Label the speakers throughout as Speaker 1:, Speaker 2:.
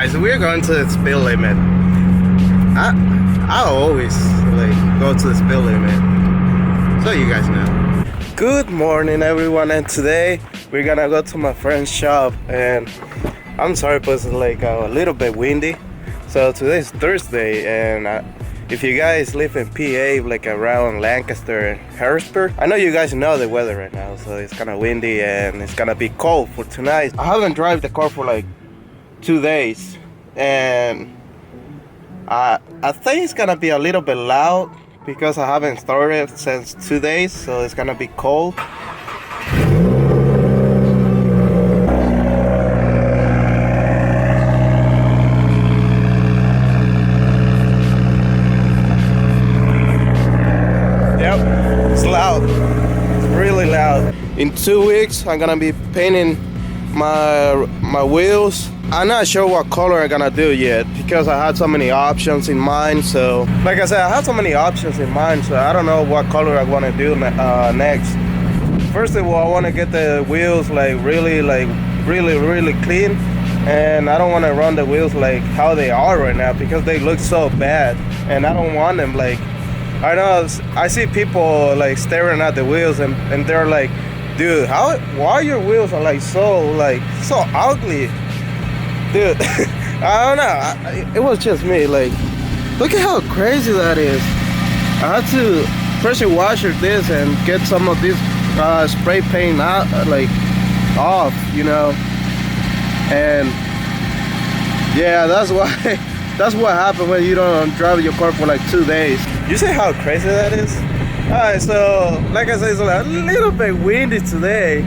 Speaker 1: guys, we're going to the speed limit. I always like go to the speed limit, so you guys know. Good morning everyone, and today we're gonna go to my friend's shop, and I'm sorry but it's like a little bit windy. So today's Thursday, and if you guys live in PA, like around Lancaster and Harrisburg, I know you guys know the weather right now, so it's kind of windy and it's gonna be cold for tonight. I haven't driven the car for like 2 days, and I think it's gonna be a little bit loud because I haven't started since 2 days, so it's gonna be cold. Yep, it's loud. It's really loud. In 2 weeks, I'm gonna be painting my wheels. I'm not sure what color I'm gonna do yet because I had so many options in mind. So like I said, I had so many options in mind, so I don't know what color I want to do next. First of all, I want to get the wheels really clean, and I don't want to run the wheels like how they are right now because they look so bad, and I don't want them like, I know I see people like staring at the wheels and they're like, dude, why your wheels are like so ugly? Dude, I don't know, it was just me. Like, look at how crazy that is. I had to pressure washer this and get some of this spray paint out, like off, you know. And yeah, that's what happened when you don't drive your car for like 2 days. You see how crazy that is? Alright, so like I said, it's a little bit windy today.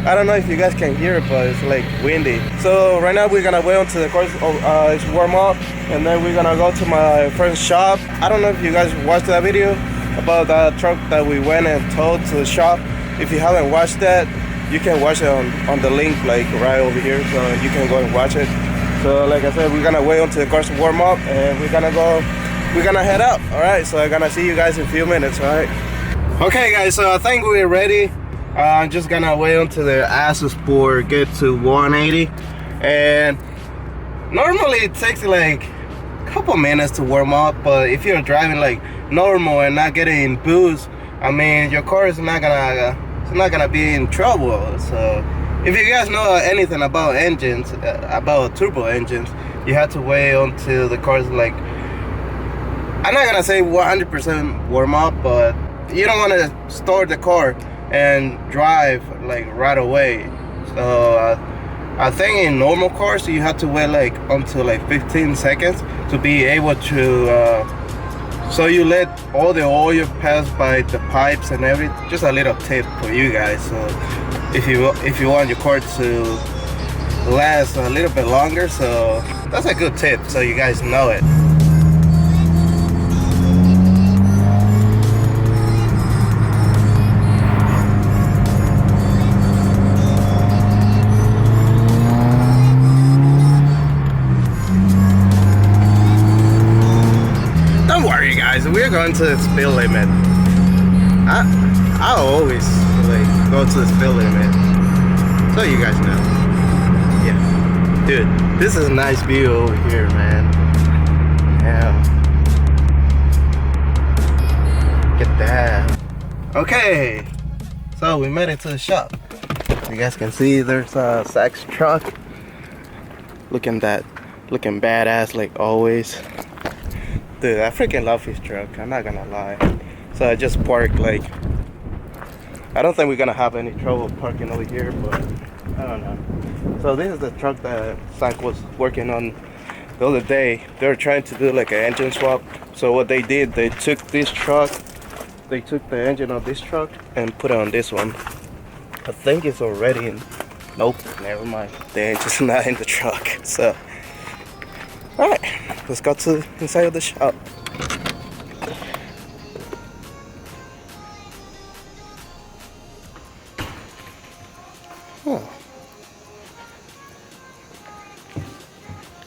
Speaker 1: I don't know if you guys can hear it, but it's like windy. So right now we're gonna wait until the cars it's warm up, and then we're gonna go to my friend's shop. I don't know if you guys watched that video about that truck that we went and towed to the shop. If you haven't watched that, you can watch it on the link like right over here, so you can go and watch it. So like I said, we're gonna wait until the cars warm up, and we're gonna head out. All right, so I'm gonna see you guys in a few minutes. All right. Okay guys, so I think we're ready. I'm just gonna wait until the Asus board get to 180, and normally it takes like a couple minutes to warm up, but if you're driving like normal and not getting boost, I mean your car is not gonna be in trouble. So if you guys know anything about engines, about turbo engines, you have to wait until the car is like, I'm not gonna say 100% warm up, but you don't want to start the car and drive like right away. So I think in normal cars you have to wait like until like 15 seconds to be able to so you let all the oil pass by the pipes and everything. Just a little tip for you guys. So if you want your car to last a little bit longer, so that's a good tip so you guys know it. Don't worry guys, we're going to the speed limit. I always like go to the speed limit, so you guys know. Yeah, dude, this is a nice view over here, man. Yeah, get that. Okay, so we made it to the shop. You guys can see there's a Zach's truck. Looking badass like always. Dude, I freaking love his truck, I'm not gonna lie. So I just parked like, I don't think we're gonna have any trouble parking over here, but I don't know. So this is the truck that Zach was working on the other day. They were trying to do like an engine swap. So what they did, they took this truck, they took the engine of this truck and put it on this one. I think it's already in, nope, never mind. The engine's not in the truck, so. Alright, let's go to inside of the shop. Oh.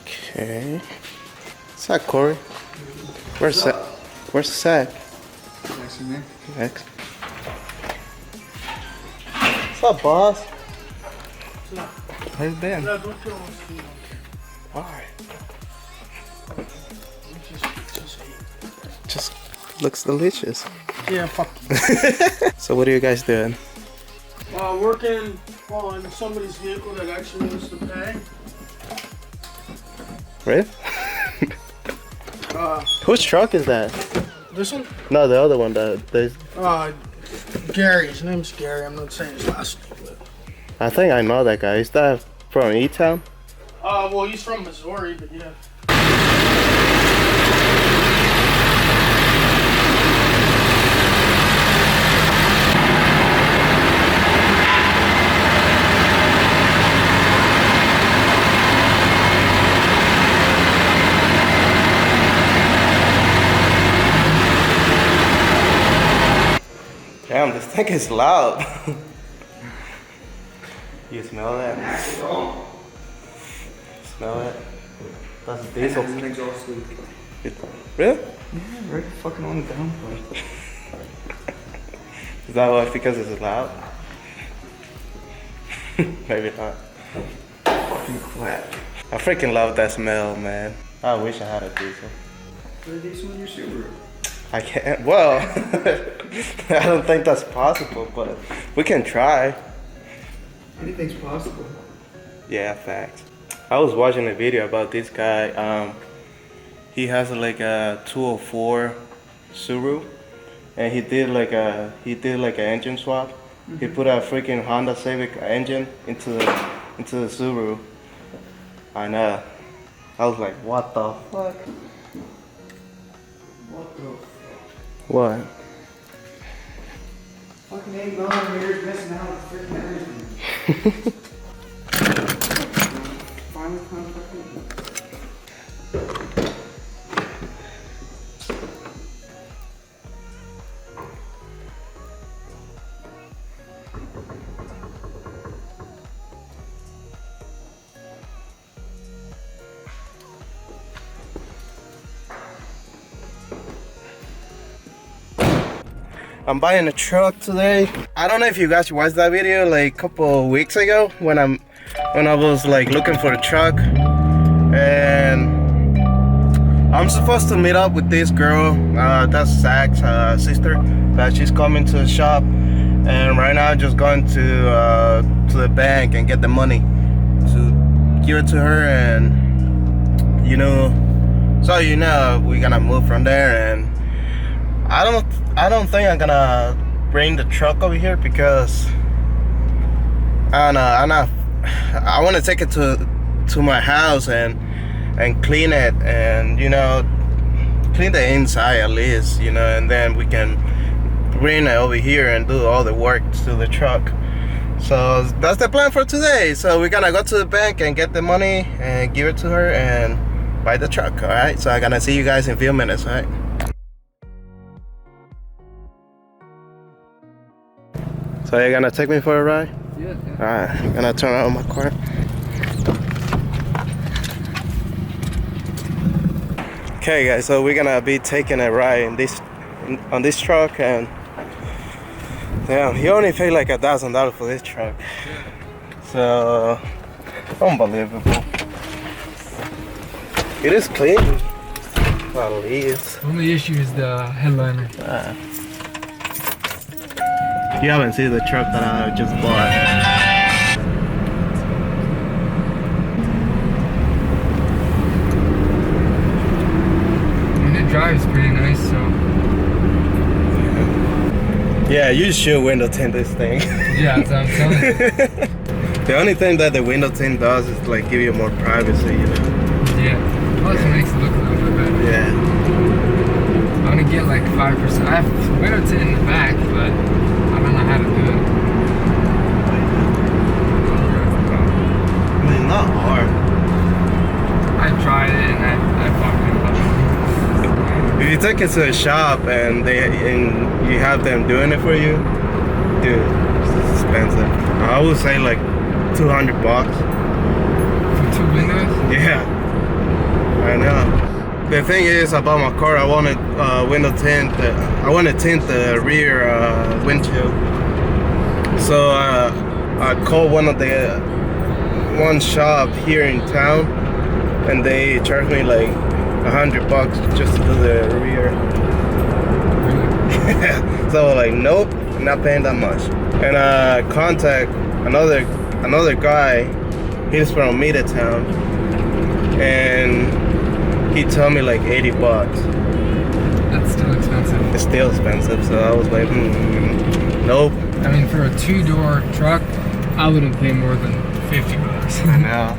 Speaker 1: Okay. What's that, Corey? Where's Zach? Where's Zach?
Speaker 2: Next to me.
Speaker 1: Next. What's up, boss? How you been? Alright. Looks delicious.
Speaker 2: Yeah, fuck.
Speaker 1: So what are you guys doing?
Speaker 2: Working on somebody's vehicle that actually wants to pay.
Speaker 1: Right? Whose truck is that?
Speaker 2: This one?
Speaker 1: No, the other one.
Speaker 2: Gary. His name's Gary. I'm not saying his last name, but...
Speaker 1: I think I know that guy. Is that from E-Town?
Speaker 2: Well, he's from Missouri, but yeah.
Speaker 1: Damn, this thing is loud. You smell that? Smell it? That's diesel.
Speaker 3: It's an exhaust leak.
Speaker 1: Really?
Speaker 3: Yeah, right fucking on the downpipe.
Speaker 1: Is that why? Because it's loud? Maybe not.
Speaker 3: Fucking clap.
Speaker 1: I freaking love that smell, man. I wish I had a diesel.
Speaker 3: Put a diesel in your Subaru.
Speaker 1: I can't. Well, I don't think that's possible, but we can try.
Speaker 3: Anything's possible.
Speaker 1: Yeah, facts. I was watching a video about this guy. He has like a 204 Subaru, and he did like an engine swap. Mm-hmm. He put a freaking Honda Civic engine into the Subaru. I know. I was like, what the fuck?
Speaker 3: What the fuck?
Speaker 1: What?
Speaker 3: Fucking 8 millimeters missing out on freaking everything. Finally contacted.
Speaker 1: I'm buying a truck today. I don't know if you guys watched that video like a couple of weeks ago when I was like looking for a truck, and I'm supposed to meet up with this girl. That's Zach's sister. She's coming to the shop, and right now I'm just going to the bank and get the money to give it to her, and we're gonna move from there. And I don't think I'm gonna bring the truck over here because I want to take it to my house and clean it, and clean the inside at least, and then we can bring it over here and do all the work to the truck. So that's the plan for today. So we're gonna go to the bank and get the money and give it to her and buy the truck. All right, so I'm gonna see you guys in a few minutes. All right. So you're gonna take me for a ride?
Speaker 3: Yeah.
Speaker 1: Alright, I'm gonna turn on my car. Okay guys, so we're gonna be taking a ride on this truck, and damn, he only paid like $1,000 for this truck. So unbelievable. It is clean. At least.
Speaker 2: Only issue is the headliner.
Speaker 1: You haven't seen the truck that I just bought.
Speaker 2: And it drives pretty nice, so.
Speaker 1: Yeah, you should window tint this thing.
Speaker 2: Yeah, that's what I'm telling you.
Speaker 1: The only thing that the window tint does is like give you more privacy,
Speaker 2: Yeah, plus it makes it look a little bit better.
Speaker 1: Yeah.
Speaker 2: I'm gonna get like 5%. I have window tint in the back, but I don't know how to do it.
Speaker 1: I mean, not hard.
Speaker 2: I tried it and I fucking love it.
Speaker 1: If you take it to a shop and you have them doing it for you, dude, it's expensive. I would say like $200.
Speaker 2: For 2 windows?
Speaker 1: Yeah, I know. The thing is about my car, I wanted window tint. I want to tint the rear windshield. So I called one shop here in town, and they charged me like $100 just to do the rear. So like, nope, I'm not paying that much. And contact another guy. He's from Middletown, and he told me like 80 bucks.
Speaker 2: That's still expensive.
Speaker 1: It's still expensive, so I was like, nope.
Speaker 2: I mean, for a 2-door truck, I wouldn't pay more than 50 bucks.
Speaker 1: I know.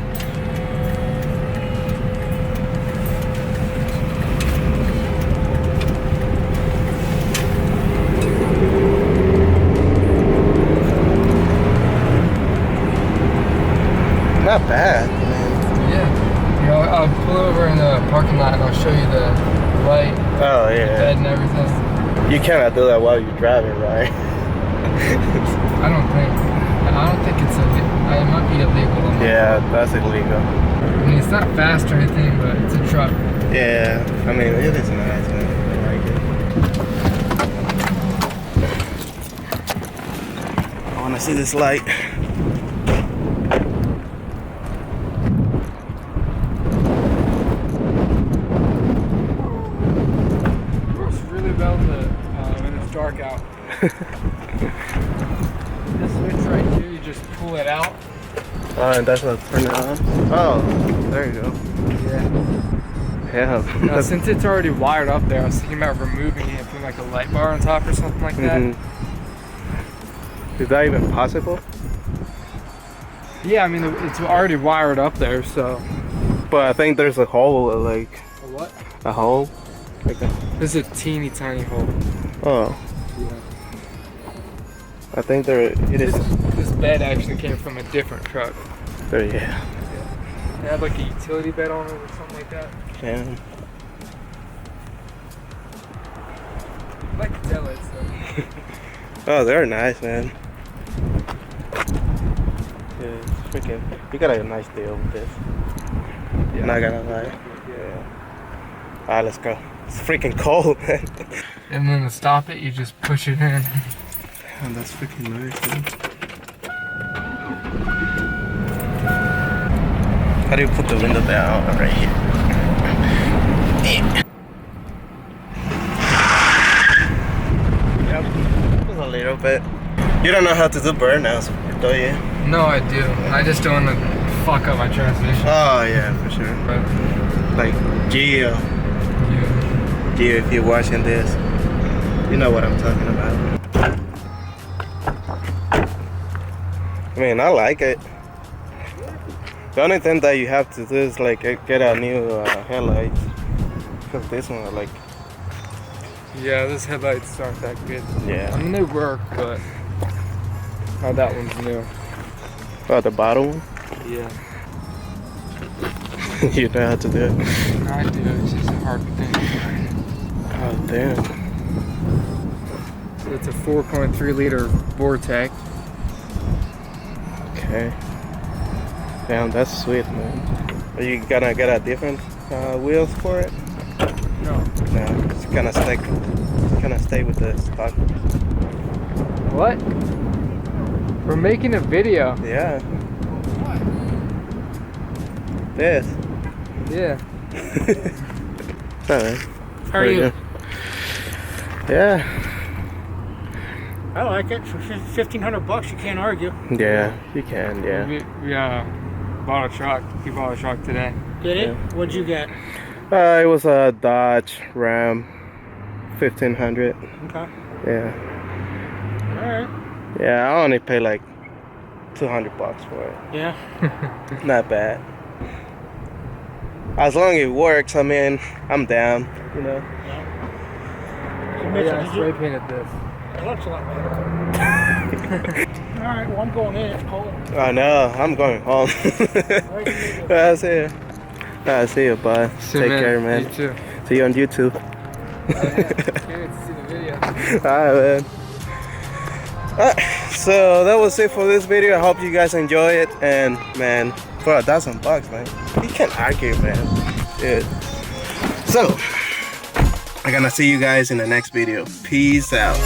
Speaker 1: Not bad.
Speaker 2: Yeah. You know, I'll pull over in the parking lot and I'll show you the light,
Speaker 1: Oh
Speaker 2: bed
Speaker 1: yeah.
Speaker 2: and everything.
Speaker 1: You cannot do that while you're driving, right?
Speaker 2: I don't think it's illegal. It might be illegal.
Speaker 1: Yeah, that's illegal.
Speaker 2: I mean, it's not fast or anything, but it's a truck.
Speaker 1: Yeah, I mean, it is nice, man. I like it. I want to see this light.
Speaker 2: Works really well when it's dark out. This switch right here, you just pull it out.
Speaker 1: Oh, and that's what turn it on. Oh, there you go. Yeah.
Speaker 2: Now, since it's already wired up there, I was thinking about removing it and putting like a light bar on top or something like that.
Speaker 1: Is that even possible?
Speaker 2: Yeah, I mean, it's already wired up there, so.
Speaker 1: But I think there's a hole, like
Speaker 2: A what?
Speaker 1: a hole, like that.
Speaker 2: This is a teeny tiny hole.
Speaker 1: Oh,
Speaker 2: Yeah.
Speaker 1: I think it is.
Speaker 2: This bed actually came from a different truck.
Speaker 1: There, yeah.
Speaker 2: It had like a utility bed on it or something like that.
Speaker 1: Yeah.
Speaker 2: I like the taillights though.
Speaker 1: Oh, they're nice, man. Yeah, it's freaking. You got a nice deal with this.
Speaker 2: Yeah.
Speaker 1: Not gonna lie. Yeah. Alright, let's go. It's freaking cold, man.
Speaker 2: And then to stop it, you just push it in.
Speaker 1: Oh, that's freaking nice, man. How do you put the window down? Right here. Yep. Just a little bit. You don't know how to do burnouts, do you?
Speaker 2: No, I do. I just don't want to fuck up my transmission.
Speaker 1: Oh yeah, for sure.
Speaker 2: But
Speaker 1: Like Gio,
Speaker 2: yeah.
Speaker 1: if you're watching this, you know what I'm talking about. I mean, I like it. The only thing that you have to do is like get a new headlights, because this one like.
Speaker 2: Yeah, those headlights aren't that good.
Speaker 1: Yeah.
Speaker 2: I mean, they work, but not that one's new.
Speaker 1: Oh, the bottom one?
Speaker 2: Yeah.
Speaker 1: You know how to do it.
Speaker 2: I do. It's just a hard thing.
Speaker 1: Oh damn.
Speaker 2: So it's a 4.3 liter Vortec.
Speaker 1: Okay. Damn, that's sweet, man. Are you gonna get a different wheels for it?
Speaker 2: No.
Speaker 1: No, it's gonna stay with the stock.
Speaker 2: What? We're making a video.
Speaker 1: Yeah. This.
Speaker 2: Yeah.
Speaker 1: Alright.
Speaker 2: How are you?
Speaker 1: Yeah.
Speaker 4: I like it. For $1,500, you can't argue.
Speaker 1: Yeah, you can, yeah.
Speaker 2: We bought a truck. We bought a truck today.
Speaker 4: Did it?
Speaker 1: Yeah.
Speaker 4: What'd you get?
Speaker 1: It was a Dodge Ram 1500.
Speaker 4: Okay.
Speaker 1: Yeah.
Speaker 4: All right.
Speaker 1: Yeah, I only pay like $200 for it.
Speaker 4: Yeah.
Speaker 1: Not bad. As long as it works, I mean, I'm down, you know.
Speaker 4: So Mitchell,
Speaker 2: Yeah, I
Speaker 4: did
Speaker 2: spray
Speaker 4: you?
Speaker 2: painted this.
Speaker 4: It looks a lot better. All right. Well, I'm going in. It's cold.
Speaker 1: I know, I'm going home. I see you. I see you, bye. Take care, man.
Speaker 2: You too.
Speaker 1: See you on YouTube.
Speaker 2: Can't wait to see the video.
Speaker 1: Alright, man. Alright, so that was it for this video. I hope you guys enjoy it. And man, for $1,000, man, you can't argue, man. Dude. So, I'm gonna see you guys in the next video. Peace out.